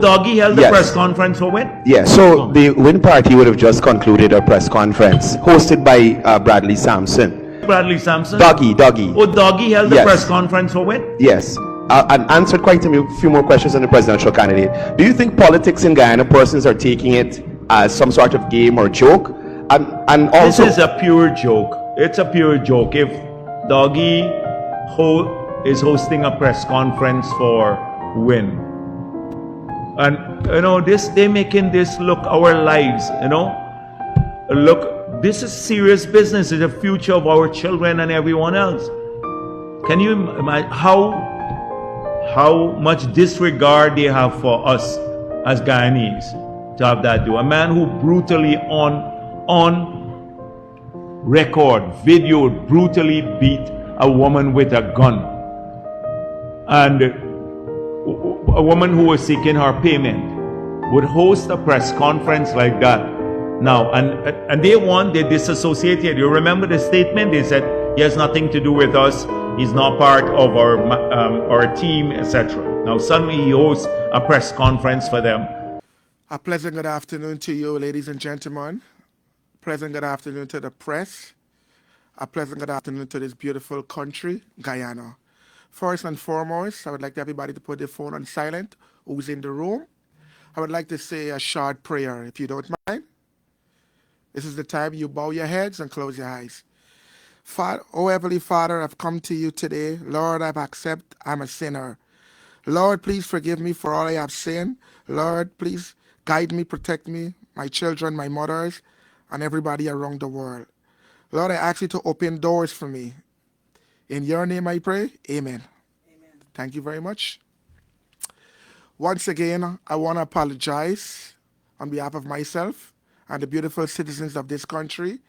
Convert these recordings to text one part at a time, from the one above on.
Doggy held the Yes. press conference for when? Yeah, so the Win Party would have just concluded a press conference hosted by Bradley Sampson. Bradley Sampson? Doggy. Oh, Doggy held the Yes. press conference for when? Yes. And answered quite a few more questions on the presidential candidate. Do you think politics in Guyana, persons are taking it as some sort of game or joke? And also, This is a pure joke. It's a pure joke. If Doggy is hosting a press conference for Win, and they're making this look our lives. Look, this is serious business. It's the future of our children and everyone else. Can you imagine how much disregard they have for us as Guyanese to have that do? A man who brutally on record, videoed, brutally beat a woman with a gun, and a woman who was seeking her payment would host a press conference like that now, and they disassociated. You remember the statement? They said he has nothing to do with us, he's not part of our team, etc. Now suddenly he hosts a press conference for them. A pleasant good afternoon to you, ladies and gentlemen. Pleasant good afternoon to the press. A pleasant good afternoon to this beautiful country, Guyana. First and foremost, I would like everybody to put their phone on silent who's in the room. I would like to say a short prayer, if you don't mind. This is the time you bow your heads and close your eyes. Oh Heavenly Father, I've come to you today. Lord, I've accepted I'm a sinner. Lord, please forgive me for all I have sinned. Lord, please guide me, protect me, my children, my mothers, and everybody around the world. Lord, I ask you to open doors for me. In your name I pray, amen. Thank you very much. Once again, I want to apologize on behalf of myself and the beautiful citizens of this country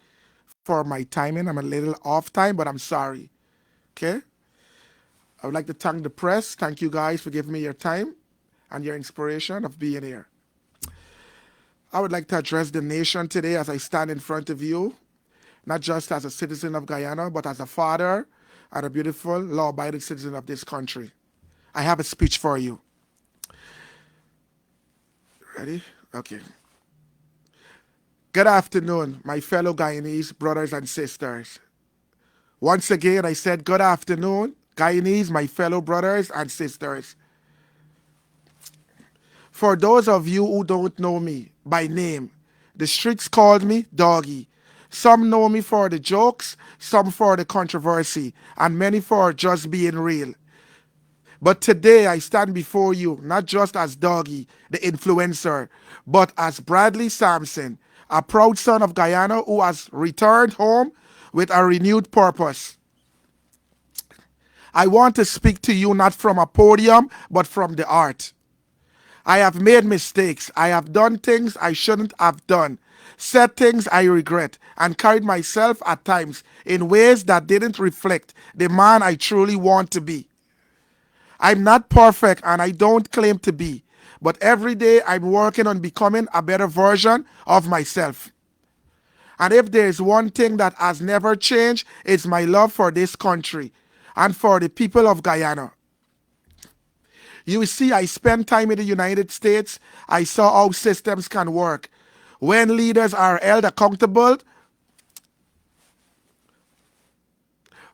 for my timing. I'm a little off time, but I'm sorry. Okay? I would like to thank the press. Thank you guys for giving me your time and your inspiration of being here. I would like to address the nation today as I stand in front of you, not just as a citizen of Guyana, but as a father and a beautiful, law-abiding citizen of this country. I have a speech for you. Ready? Okay. Good afternoon, my fellow Guyanese brothers and sisters. Once again, I said good afternoon, Guyanese, my fellow brothers and sisters. For those of you who don't know me by name, the streets called me Doggy. Some know me for the jokes, some for the controversy, and many for just being real. But today I stand before you not just as Doggy, the influencer, but as Bradley Sampson, a proud son of Guyana who has returned home with a renewed purpose. I want to speak to you not from a podium, but from the heart. I have made mistakes. I have done things I shouldn't have done, said things I regret, and carried myself at times in ways that didn't reflect the man I truly want to be. I'm not perfect and I don't claim to be, but every day I'm working on becoming a better version of myself. And if there is one thing that has never changed, it's my love for this country and for the people of Guyana. You see, I spent time in the United States. I saw how systems can work. When leaders are held accountable.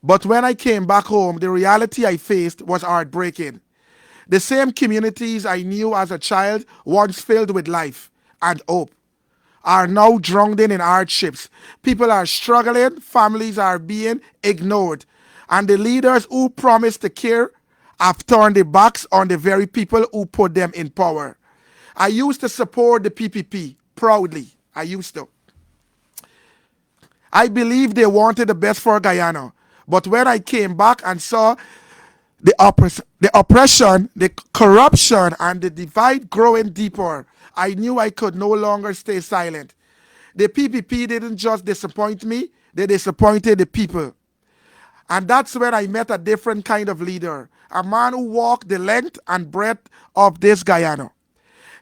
But when I came back home, the reality I faced was heartbreaking. The same communities I knew as a child, once filled with life and hope, are now drowned in hardships. People are struggling, families are being ignored, and the leaders who promised to care have turned their backs on the very people who put them in power. I used to support the PPP proudly. I used to. I believed they wanted the best for Guyana. But when I came back and saw the oppression, the corruption, and the divide growing deeper, I knew I could no longer stay silent. The PPP didn't just disappoint me, they disappointed the people. And that's when I met a different kind of leader, a man who walked the length and breadth of this Guyana,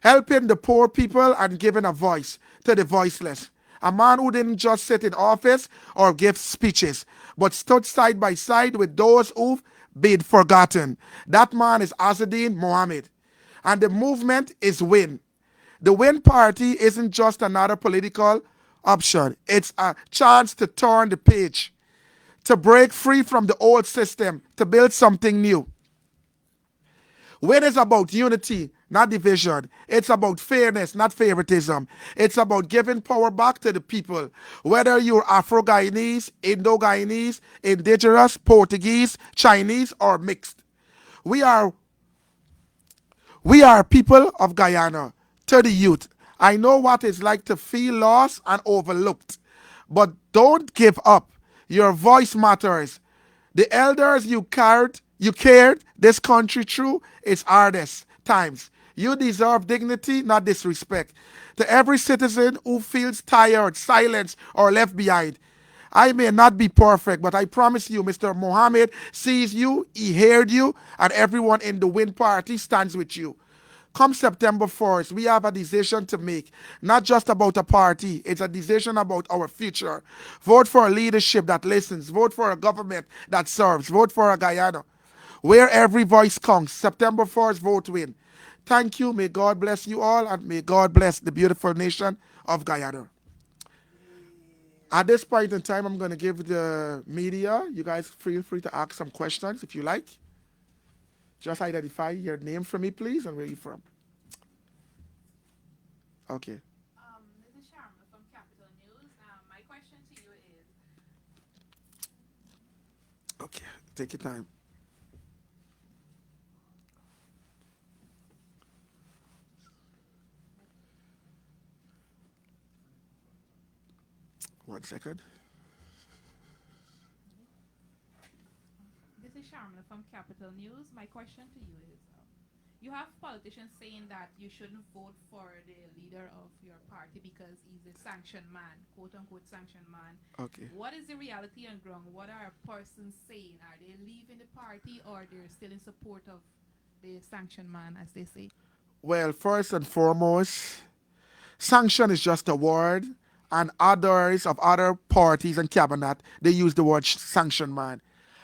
helping the poor people and giving a voice to the voiceless. A man who didn't just sit in office or give speeches, but stood side by side with those who've been forgotten. That man is Azadeen Mohammed. And the movement is WIN. The WIN party isn't just another political option. It's a chance to turn the page, to break free from the old system, to build something new. WIN is about unity, not division. It's about fairness, not favoritism. It's about giving power back to the people. Whether you're Afro-Guyanese, Indo-Guyanese, Indigenous, Portuguese, Chinese, or mixed. We are we are people of Guyana. To the youth, I know what it's like to feel lost and overlooked. But don't give up. Your voice matters. The elders you cared this country through its hardest times. You deserve dignity, not disrespect. To every citizen who feels tired, silenced, or left behind, I may not be perfect, but I promise you, Mr. Mohammed sees you, he heard you, and everyone in the WIN party stands with you. Come September 1st, we have a decision to make. Not just about a party, it's a decision about our future. Vote for a leadership that listens. Vote for a government that serves. Vote for a Guyana where every voice counts. September 1st, vote WIN. Thank you. May God bless you all, and may God bless the beautiful nation of Guyana. At this point in time, I'm going to give the media, you guys feel free to ask some questions if you like. Just identify your name for me, please, and where you from. Okay. This is Sharma from Capital News. My question to you is, Okay. Take your time. One second. this is Sharma from Capital News. My question to you is, you have politicians saying that you shouldn't vote for the leader of your party because he's a sanctioned man, quote unquote sanctioned man. Okay. What is the reality on ground? What are persons saying? Are they leaving the party or they're still in support of the sanctioned man, as they say? Well, first and foremost, sanction is just a word, and others of other parties and cabinet, they use the word sanction man.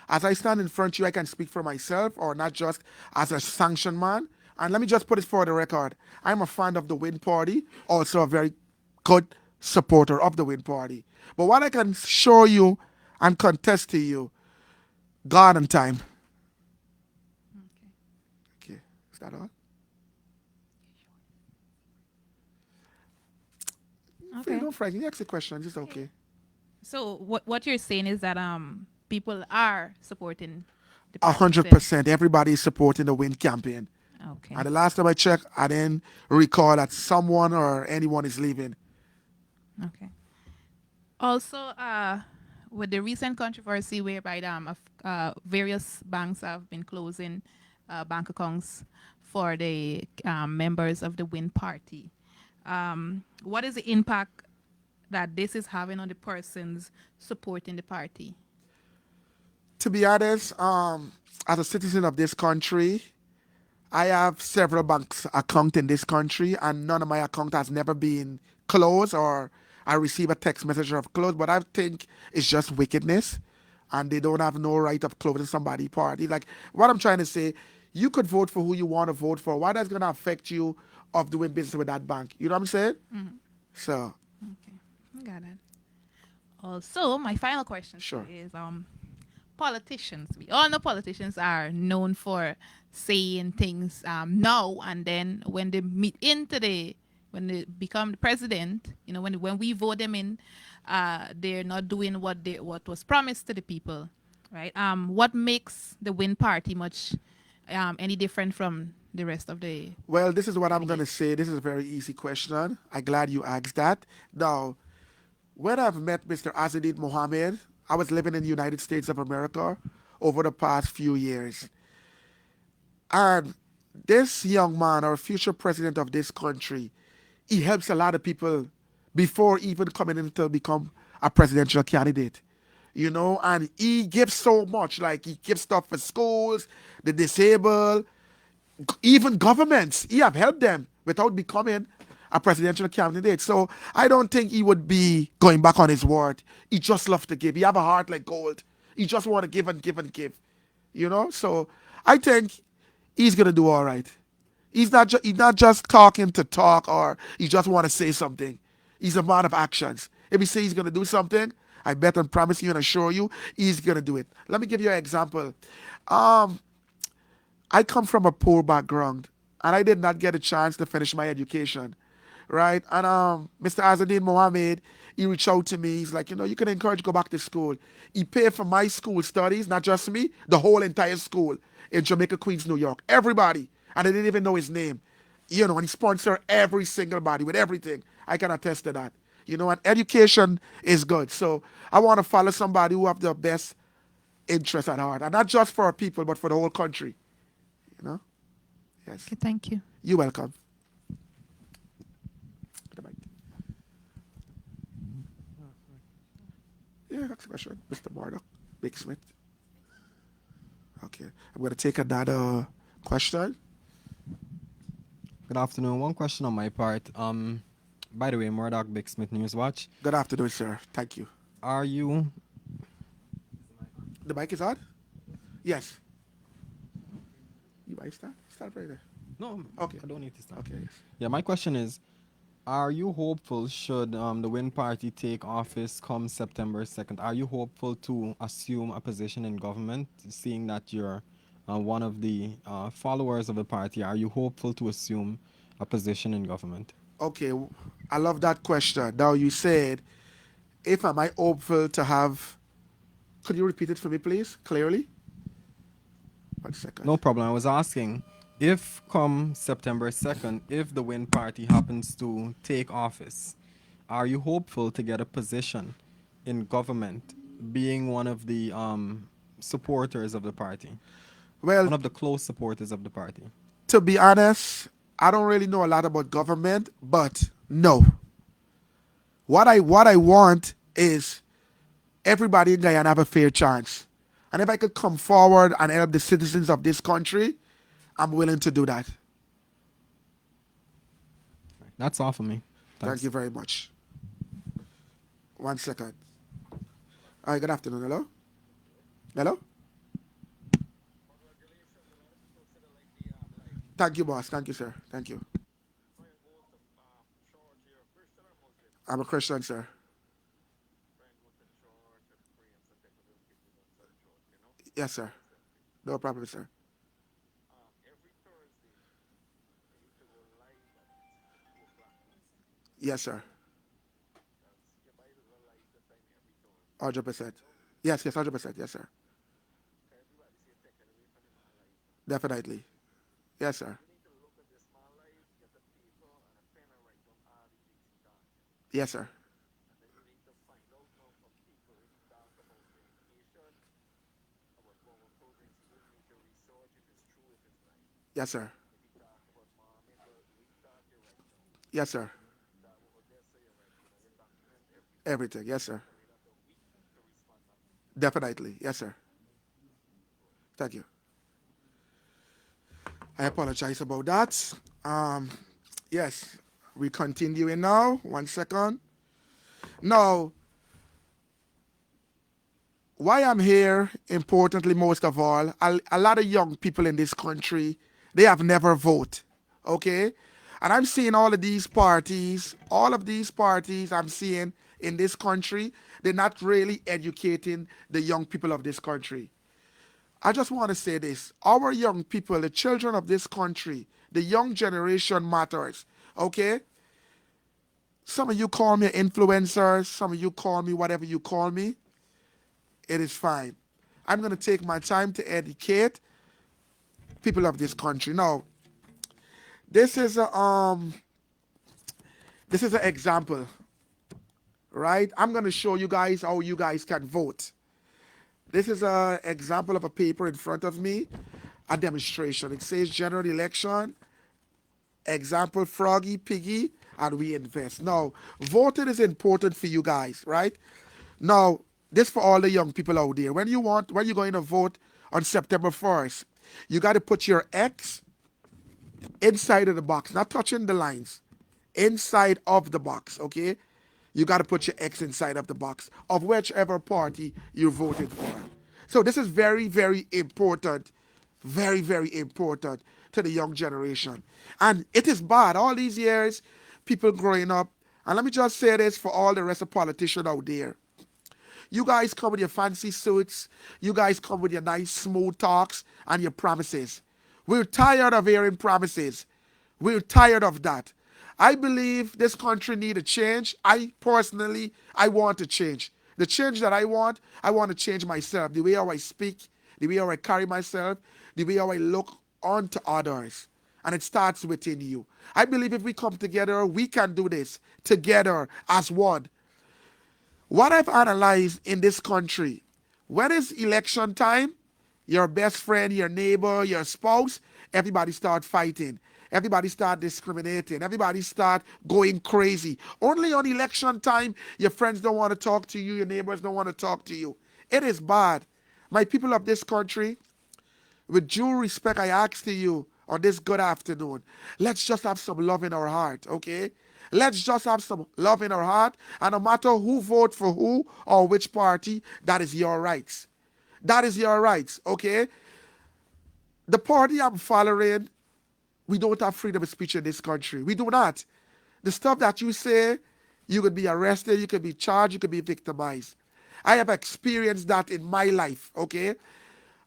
As I stand in front of you, I can speak for myself, or not just as a sanction man. And let me just put it for the record. I'm a fan of the WIN party, also a very good supporter of the WIN party. But what I can show you and contest to you, God and time. Okay. Okay, is that all? Okay. Don't frighten. You ask the question, it's okay. So what you're saying is that people are supporting the A party itself. 100%. Everybody is supporting the WIN campaign. Okay. And the last time I checked, I didn't recall that someone or anyone is leaving. Okay. Also, with the recent controversy whereby various banks have been closing bank accounts for the members of the WIN party, what is the impact that this is having on the persons supporting the party? To be honest, as a citizen of this country, I have several banks account in this country, and none of my account has never been closed or I receive a text message of closed. But I think it's just wickedness, and they don't have no right of closing somebody party. Like what I'm trying to say, you could vote for who you want to vote for. Why that's gonna affect you of doing business with that bank? You know what I'm saying? So Okay, I got it. Also, my final question Sure. is politicians. We all know politicians are known for saying things now and then when they meet into when they become the president, when we vote them in, they're not doing what was promised to the people, right? What makes the WIN party much any different from the rest of the well, this is what I'm gonna say. This is a very easy question. I'm glad you asked that. Now, when I've met Mr. Azadid Mohammed, I was living in the United States of America over the past few years. And this young man, our future president of this country, he helps a lot of people before even coming in to become a presidential candidate. And he gives so much, like he gives stuff for schools, the disabled, even governments. He have helped them without becoming a presidential candidate. So I don't think he would be going back on his word. He just loves to give. He have a heart like gold. He just want to give and give and give. So I think he's gonna do all right. He's not just talking to talk or he just want to say something. He's a man of actions. If he says he's going to do something, I bet and promise you and assure you he's going to do it. Let me give you an example. Um, I come from a poor background and I did not get a chance to finish my education, right? And Mr. Azadin Mohammed, he reached out to me. He's like, you can encourage to go back to school. He paid for my school studies, not just me, the whole entire school in Jamaica, Queens, New York. Everybody. And I didn't even know his name. And he sponsored every single body with everything. I can attest to that. And education is good. So I want to follow somebody who have the best interest at heart. And not just for our people, but for the whole country. You know? Yes. Okay, thank you. You're welcome. Yeah, that's a question. Mr. Murdoch, Big Smith. Okay. I'm going to take another question. Good afternoon. One question on my part. By the way, Murdoch, Big Smith News Watch. Good afternoon, sir. Thank you. Are you? The mic is on? Yes. You might start? Start right there. No. Okay. I don't need to start. Okay. Yes. Yeah, my question is, are you hopeful should the Win Party take office come September 2nd? Are you hopeful to assume a position in government, seeing that you're one of the followers of the party? Are you hopeful to assume a position in government? Okay. I love that question. Now, you said, if am I hopeful to have... Could you repeat it for me, please, clearly? 1 second. No problem. I was asking, if come September 2nd, if the Win Party happens to take office, are you hopeful to get a position in government, being one of the supporters of the party? Well, One of the close supporters of the party. to be honest, I don't really know a lot about government, but no. What I want is everybody in Guyana have a fair chance. And if I could come forward and help the citizens of this country, I'm willing to do that. That's all for me. Thank Thanks. you very much. 1 second. All right, good afternoon. Hello? Hello? Thank you, boss. Thank you, sir. Thank you. I'm a Christian, sir. Yes, sir. No problem, sir. Yes, sir. 100%. Yes, 100%. Yes, sir. Definitely. Yes, sir. Yes, sir. Yes, sir. Yes, sir. Everything. Yes, sir. Definitely. Yes, sir. Thank you. I apologize about that. Yes, we continuing now. 1 second. Now, why I'm here, importantly, most of all, a lot of young people in this country, they have never voted, okay? And I'm seeing all of these parties I'm seeing in this country, they're not really educating the young people of this country. I just want to say this. Our young people, the children of this country, the young generation matters, okay? Some of you call me influencers, some of you call me whatever you call me. It is fine. I'm going to take my time to educate people of this country. Now, this is an example, right? I'm going to show you guys how you guys can vote. This is an example of a paper in front of me, a demonstration. It says general election, example Froggy, Piggy, and we invest. Now, voting is important for you guys, right? Now, this for all the young people out there. When you're going to vote on September 1st, you got to put your X inside of the box, not touching the lines, inside of the box, okay? You got to put your X inside of the box of whichever party you're voting for. So this is very, very important. Very, very important. to the young generation. And it is bad. All these years, people growing up, and let me just say this for all the rest of politicians out there. You guys come with your fancy suits. You guys come with your nice smooth talks and your promises. We're tired of hearing promises. We're tired of that. I believe this country need a change. I want to change. The change that I want to change myself. The way how I speak, the way how I carry myself, the way how I look onto others. And it starts within you. I believe if we come together, we can do this together as one. What I've analyzed in this country, when it's election time, your best friend, your neighbor, your spouse, everybody start fighting. Everybody start discriminating. Everybody start going crazy. Only on election time, your friends don't want to talk to you. Your neighbors don't want to talk to you. It is bad. My people of this country, with due respect, I ask to you on this good afternoon, let's just have some love in our heart, okay? Let's just have some love in our heart, and no matter who vote for who or which party, that is your rights. That is your rights, okay? The party I'm following, we don't have freedom of speech in this country. We do not. The stuff that you say, you could be arrested, you could be charged, you could be victimized. I have experienced that in my life, okay?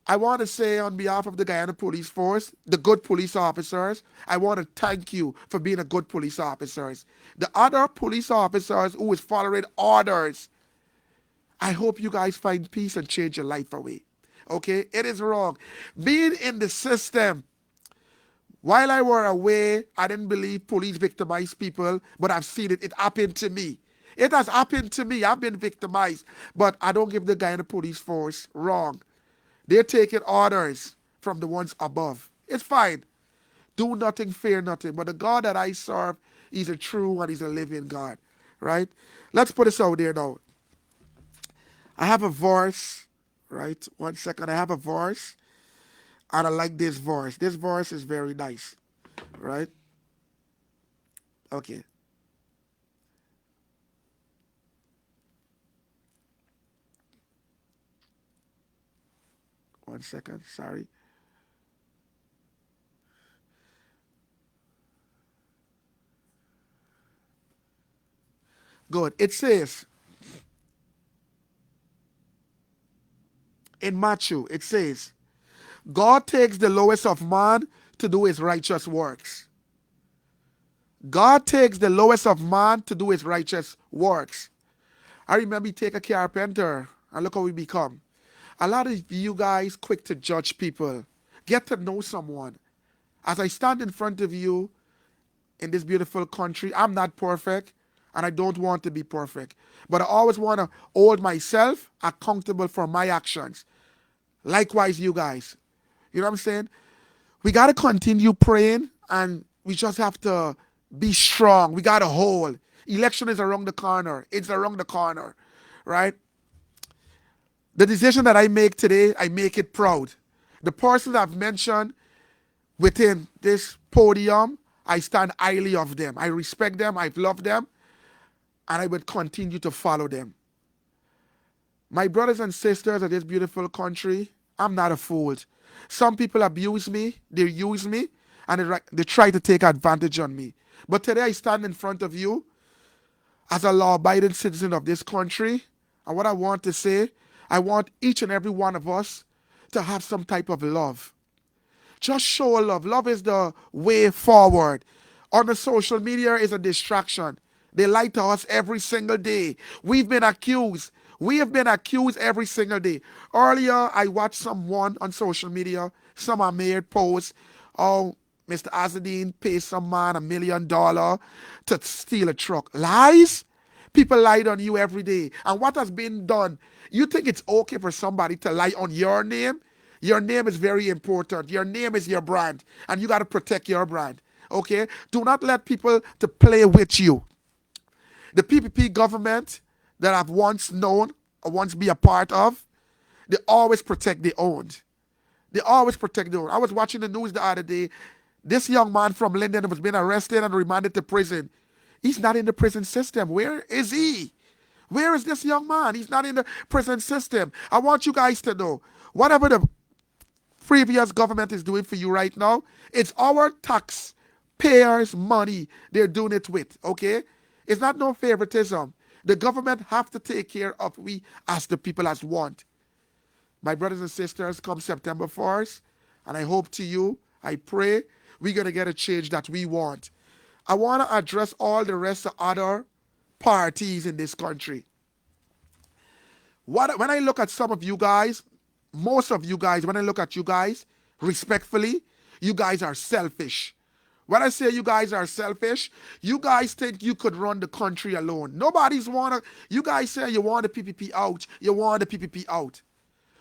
I want to say on behalf of the Guyana Police Force, the good police officers, I want to thank you for being a good police officers. The other police officers who is following orders, I hope you guys find peace and change your life away. Okay? It is wrong. Being in the system, while I were away, I didn't believe police victimize people, but I've seen it. It happened to me. It has happened to me. I've been victimized. But I don't give the Guyana Police Force wrong. They're taking orders from the ones above. It's fine. Do nothing, fear nothing. But the God that I serve, he's a true and he's a living God. Right? Let's put this out there now. I have a verse, right? 1 second. I have a verse. And I like this verse. This verse is very nice. Right? Okay. One second. Sorry. Good. It says, in Matthew, it says, God takes the lowest of man to do his righteous works. God takes the lowest of man to do his righteous works. I remember you take a carpenter and look how we become. A lot of you guys quick to judge people. Get to know someone. As I stand in front of you in this beautiful country, I'm not perfect and I don't want to be perfect. But I always want to hold myself accountable for my actions. Likewise, you guys. You know what I'm saying? We got to continue praying and we just have to be strong. We got to hold. Election is around the corner. It's around the corner, right? The decision that I make today, I make it proud. The persons I've mentioned within this podium, I stand highly of them. I respect them. I've loved them. And I would continue to follow them. My brothers and sisters of this beautiful country, I'm not a fool. Some people abuse me, they use me, and they try to take advantage on me. But today I stand in front of you as a law-abiding citizen of this country, and what I want to say, I want each and every one of us to have some type of love. Just show love. Love is the way forward. On the social media is a distraction. They lie to us every single day. We've been accused. We have been accused every single day. Earlier, I watched someone on social media, someone made posts, oh, Mr. Azadine paid some man $1 million to steal a truck. Lies? People lied on you every day. And what has been done? You think it's okay for somebody to lie on your name? Your name is very important. Your name is your brand. And you got to protect your brand. Okay? Do not let people to play with you. The PPP government that I've once known or once be a part of, they always protect their own. They always protect their own. I was watching the news the other day. This young man from Linden was being arrested and remanded to prison. He's not in the prison system. Where is he? Where is this young man? He's not in the prison system. I want you guys to know, whatever the previous government is doing for you right now, it's our taxpayers' money they're doing it with, okay? It's not no favoritism. The government have to take care of we as the people as want. My brothers and sisters, come September 1st, and I hope to you, I pray, we're going to get a change that we want. I want to address all the rest of other parties in this country. When I look at some of you guys, most of you guys, when I look at you guys, respectfully, you guys are selfish. When I say you guys are selfish, you guys think you could run the country alone. Nobody's you guys say you want the PPP out, you want the PPP out.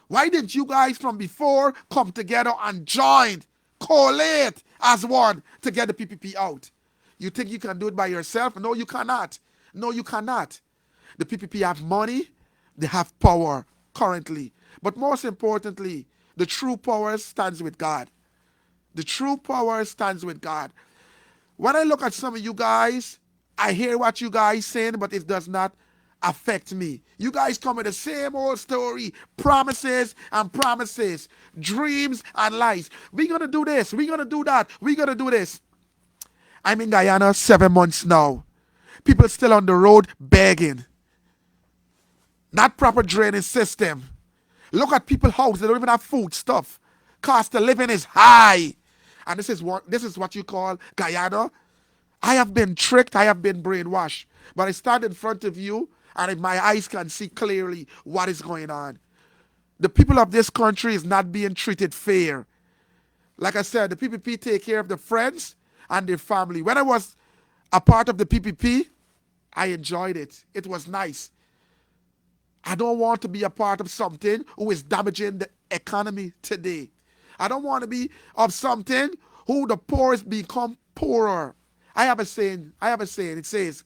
Why didn't you guys from before come together and join, collate as one to get the PPP out? You think you can do it by yourself? No, you cannot. No, you cannot. The PPP have money, they have power currently. But most importantly, the true power stands with God. The true power stands with God. When I look at some of you guys, I hear what you guys saying, but it does not affect me. You guys come with the same old story, promises and promises, dreams and lies. We're going to do this, we're going to do that, we're going to do this. I'm in Guyana 7 months now. People still on the road begging. Not proper drainage system. Look at people's houses, they don't even have food stuff. Cost of living is high. And this is what you call Guyana. I have been tricked, I have been brainwashed. But I stand in front of you and my eyes can see clearly what is going on. The people of this country is not being treated fair. Like I said, the PPP take care of the friends and their family. When I was a part of the PPP, I enjoyed it. It was nice. I don't want to be a part of something who is damaging the economy today. I don't want to be of something who the poorest become poorer. I have a saying, it says,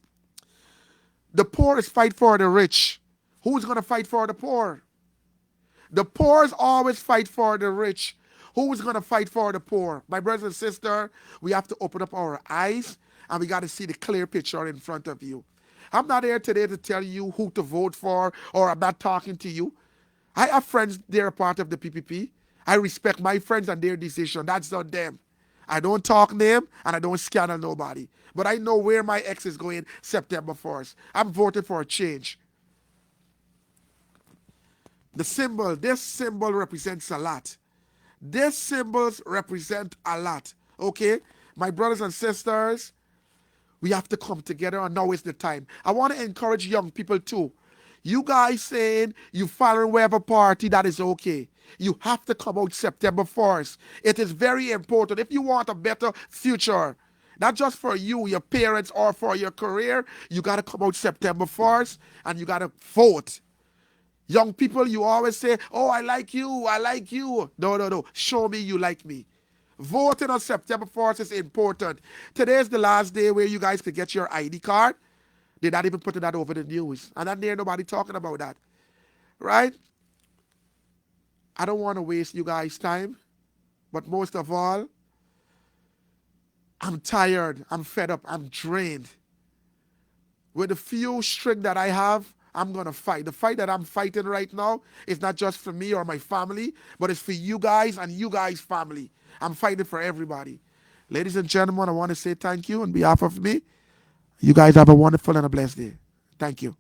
the poorest fight for the rich. Who's going to fight for the poor? The poorest always fight for the rich. Who's going to fight for the poor? My brothers and sisters, we have to open up our eyes and we got to see the clear picture in front of you. I'm not here today to tell you who to vote for, or I'm not talking to you. I have friends, they're a part of the PPP. I respect my friends and their decision. That's on them. I don't talk them and I don't scandal nobody. But I know where my ex is going September 1st. I'm voting for a change. This symbol represents a lot. These symbols represent a lot. Okay? My brothers and sisters, we have to come together, and now is the time. I want to encourage young people too. You guys saying you following whatever party, that is okay. You have to come out September 1st. It is very important. If you want a better future, not just for you, your parents, or for your career, you got to come out September 1st and you got to vote. Young people, you always say, oh, I like you, I like you. No. Show me you like me. Voting on September 1st is important. Today is the last day where you guys could get your ID card. They're not even putting that over the news. And I hear nobody talking about that. Right? I don't want to waste you guys' time. But most of all, I'm tired. I'm fed up. I'm drained. With the few strength that I have, I'm going to fight. The fight that I'm fighting right now is not just for me or my family, but it's for you guys and you guys' family. I'm fighting for everybody. Ladies and gentlemen, I want to say thank you on behalf of me. You guys have a wonderful and a blessed day. Thank you.